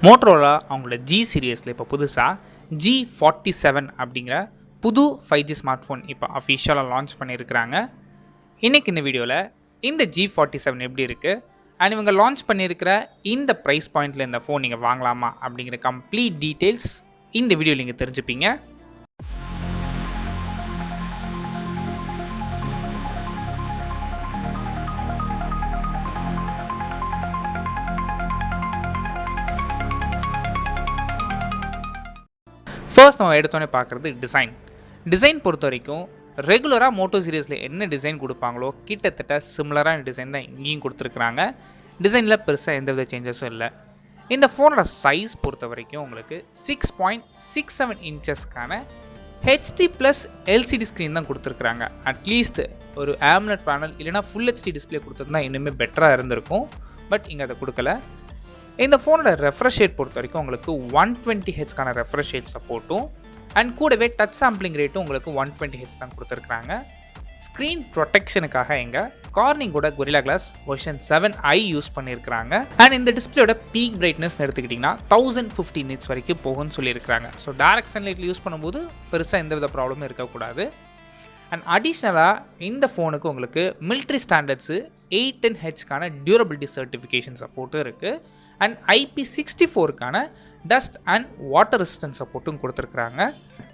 Motorola அவங்களோட G சீரிஸில் இப்போ புதுசாக G47 அப்படிங்கிற புது 5G ஸ்மார்ட் ஃபோன் இப்போ அஃபிஷியலாக லான்ச் பண்ணியிருக்கிறாங்க. இன்றைக்கி இந்த வீடியோவில் இந்த G47 எப்படி இருக்குது அண்ட் இவங்க லான்ச் பண்ணியிருக்கிற இந்த ப்ரைஸ் பாயிண்டில் இந்த ஃபோன் நீங்கள் வாங்கலாமா அப்படிங்கிற கம்ப்ளீட் டீட்டெயில்ஸ் இந்த வீடியோவில் நீங்கள் தெரிஞ்சுப்பீங்க. ஃபர்ஸ்ட் நம்ம எடுத்தோன்னே பார்க்குறது டிசைன் பொறுத்த வரைக்கும் ரெகுலராக மோட்டோ சீரீஸில் என்ன டிசைன் கொடுப்பாங்களோ கிட்டத்தட்ட சிமிலரான டிசைன் தான் இங்கேயும் கொடுத்துருக்குறாங்க. டிசைனில் பெருசாக எந்தவித சேஞ்சஸும் இல்லை. இந்த ஃபோனோட சைஸ் பொறுத்த வரைக்கும் உங்களுக்கு 6.67 இன்ச்சஸ்க்கான HD+ LCD ஸ்க்ரீன் தான் கொடுத்துருக்குறாங்க. அட்லீஸ்ட் ஒரு AMOLED பேனல் இல்லைனா ஃபுல் HD டிஸ்பிளே கொடுத்துருந்தா இன்னுமே பெட்டராக இருந்திருக்கும். பட் இங்கே அதை கொடுக்கல. இந்த ஃபோனோட ரெஃப்ரெஷ் ரேட் பொறுத்த வரைக்கும் உங்களுக்கு 120Hzக்கான ரெஃப்ரெஷ் ரேட் சப்போர்ட்டும் அண்ட் கூடவே டச் சாம்பிளிங் ரேட்டும் உங்களுக்கு 120Hz தான் கொடுத்துருக்குறாங்க. ஸ்க்ரீன் ப்ரொடெக்ஷனுக்காக எங்கள் கார்னிங்கோட Gorilla glass version 7i use பண்ணியிருக்கிறாங்க. அண்ட் இந்த டிஸ்பிளேயோட பீக் பிரைட்னஸ் எடுத்துக்கிட்டிங்கன்னா 1050 nits வரைக்கும் போகும்னு சொல்லியிருக்கிறாங்க. ஸோ டைரக்ட் சன்லைட்டில் யூஸ் பண்ணும்போது பெருசாக எந்தவித ப்ராப்ளமும் இருக்கக்கூடாது. அண்ட் அடிஷ்னலாக இந்த ஃபோனுக்கு உங்களுக்கு மிலிட்ரி ஸ்டாண்டர்ட்ஸு 810Hக்கான டியூரபிலிட்டி சர்டிஃபிகேஷன் சப்போர்ட்டும் இருக்குது. அண்ட் IP64க்கான டஸ்ட் அண்ட் வாட்டர் ரெசிஸ்டன்ஸ் சப்போர்ட்டும் கொடுத்துருக்குறாங்க.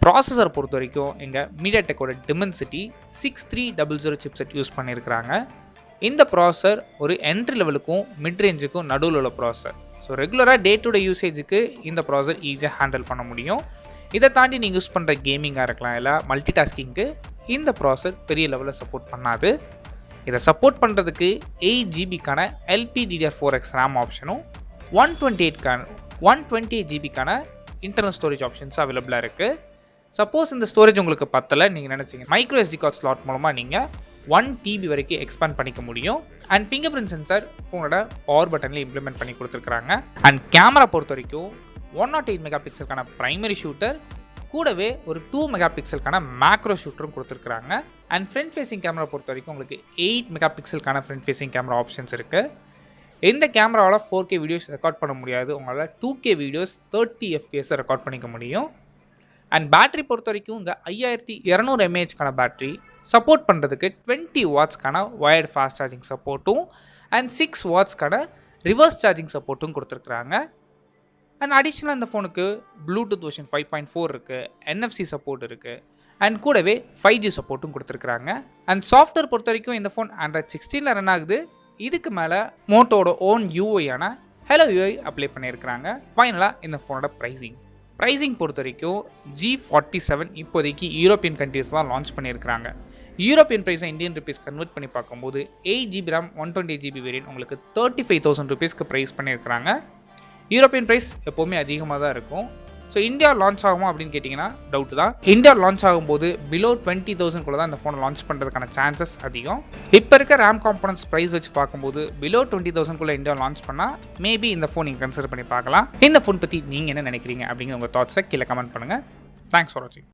ப்ராசஸர் பொறுத்த வரைக்கும் எங்கள் மீடியாடெக்கோட டிமென்சிட்டி 6300 சிப்செட் யூஸ் பண்ணியிருக்கிறாங்க. இந்த ப்ராசஸர் ஒரு என்ட்ரி லெவலுக்கும் மிட் ரேஞ்சுக்கும் நடுவில் உள்ள ப்ராசஸர். ஸோ ரெகுலராக டே டு டே யூசேஜுக்கு இந்த ப்ராசஸர் ஈஸியாக ஹேண்டில் பண்ண முடியும். இதை தாண்டி நீங்கள் யூஸ் பண்ணுற கேமிங்காக இருக்கலாம் இல்லை மல்டி டாஸ்கிங்க்கு இந்த ப்ராசஸர் பெரிய லெவலில் சப்போர்ட் பண்ணாது. இதை சப்போர்ட் பண்ணுறதுக்கு 8GBக்கான LPDDR4X RAM ஆப்ஷனும் 128GB இன்டர்னல் ஸ்டோரேஜ் ஆப்ஷன்ஸ் அவைலபிளாக இருக்குது. சப்போஸ் இந்த ஸ்டோரேஜ் உங்களுக்கு பத்தலை நீங்கள் நினச்சிங்க மைக்ரோ SD கார்ட் ஸ்லாட் மூலமாக நீங்கள் 1TB வரைக்கும் எக்ஸ்பேண்ட் பண்ணிக்க முடியும். அண்ட் ஃபிங்கர் பிரிண்ட் சென்சார் ஃபோனோட பவர் பட்டனில் இம்ப்ளிமெண்ட் பண்ணி கொடுத்துருக்குறாங்க. அண்ட் கேமரா பொறுத்த வரைக்கும் 108 மெகாபிக்சலுக்கான ப்ரைமரி ஷூட்டர் கூடவே ஒரு 2 மெகாபிக்சலுக்கான மேக்ரோ ஷூட்டரும் கொடுத்துருக்குறாங்க. அண்ட் ஃப்ரண்ட் ஃபேஸிங் கேமரா பொறுத்த வரைக்கும் உங்களுக்கு 8 மெகாபிக்சலுக்கான ஃப்ரண்ட் ஃபேஸிங் கேமரா ஆப்ஷன்ஸ் இருக்குது. இந்த கேமராவில் 4K வீடியோஸ் ரெக்கார்ட் பண்ண முடியாது. உங்களால் 2K வீடியோஸ் 30 FPS ரெக்கார்ட் பண்ணிக்க முடியும். அண்ட் பேட்டரி பொறுத்த வரைக்கும் இங்கே 5200 mAhக்கான பேட்டரி சப்போர்ட் பண்ணுறதுக்கு 20 வாட்ஸ்க்கான வயர்டு ஃபாஸ்ட் சார்ஜிங் சப்போர்ட்டும் அண்ட் 6 வாட்ஸ்க்கான ரிவர்ஸ் சார்ஜிங் சப்போர்ட்டும் கொடுத்துருக்குறாங்க. அண்ட் அடிஷ்னலாக இந்த ஃபோனுக்கு ப்ளூடூத் வெர்ஷன் 5.4 இருக்குது, NFC சப்போர்ட் இருக்குது அண்ட் கூடவே 5G சப்போர்ட்டும் கொடுத்துருக்குறாங்க. அண்ட் சாஃப்ட்வேர் பொறுத்த வரைக்கும் இந்த ஃபோன் Android 16 ரன் ஆகுது. இதுக்கு மேலே மோட்டோட ஓன் UIயான ஹலோ UI அப்ளை பண்ணியிருக்கிறாங்க. ஃபைனலாக இந்த ஃபோனோட ப்ரைஸிங் பொறுத்த வரைக்கும் G47 இப்போதைக்கு யூரோப்பியன் கண்ட்ரீஸ் தான் லான்ச் பண்ணியிருக்கிறாங்க. யூரோப்பியன் ப்ரைஸை இந்தியன் ருபீஸ் கன்வெர்ட் பண்ணி பார்க்கும்போது 8GB RAM 128GB வேரியன்ட் உங்களுக்கு 35,000 ரூபீஸ்க்கு ப்ரைஸ் பண்ணியிருக்கிறாங்க. யூரோப்பியன் ப்ரைஸ் எப்போவுமே அதிகமாக தான் இருக்கும். ஸோ இந்தியா லான்ச் ஆகுமா அப்படின்னு கேட்டிங்கன்னா டவுட் தான். இந்தியா லான்ச் ஆகும்போது பிலோ 20,000 தான் இந்த ஃபோனை லான்ச் பண்ணுறதுக்கான சான்சஸ் அதிகம். இப்போ இருக்க RAM காம்பனன்ட்ஸ் ப்ரைஸ் வச்சு பார்க்கும்போது பிலோ 20,000 இந்தியா லான்ச் பண்ணால் மேபி இந்த ஃபோன் நீங்கள் கன்சிடர் பண்ணி பார்க்கலாம். இந்த ஃபோன் பற்றி நீங்கள் என்ன நினைக்கிறீங்க அப்படிங்கிற உங்கள் தாட்ஸை கீழே கமெண்ட் பண்ணுங்கள். தேங்க்ஸ் ஃபார் வாட்சிங்.